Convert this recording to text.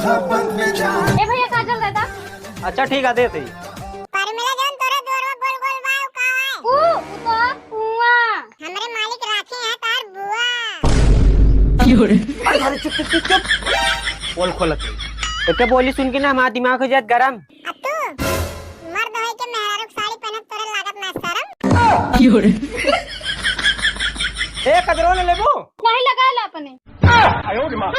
ए भैया काजल दे दा। अच्छा ठीक है दे दी। परमिला जौन तोरे दोरवा गोल गोल बाव का है ऊ तो कुआ हमरे मालिक राखे हैं तार बुआ। अरे चुप चुप चुप चुप बोल खोलत एते बोली सुन के ना हमारा दिमाग हो जात गरम। अतु मर्द होई के मेहरारू साड़ी पहनत तोरे लागत ना शरम। ए कदरो ले लेबो नहीं लगा ला अपने। आयो रे मां।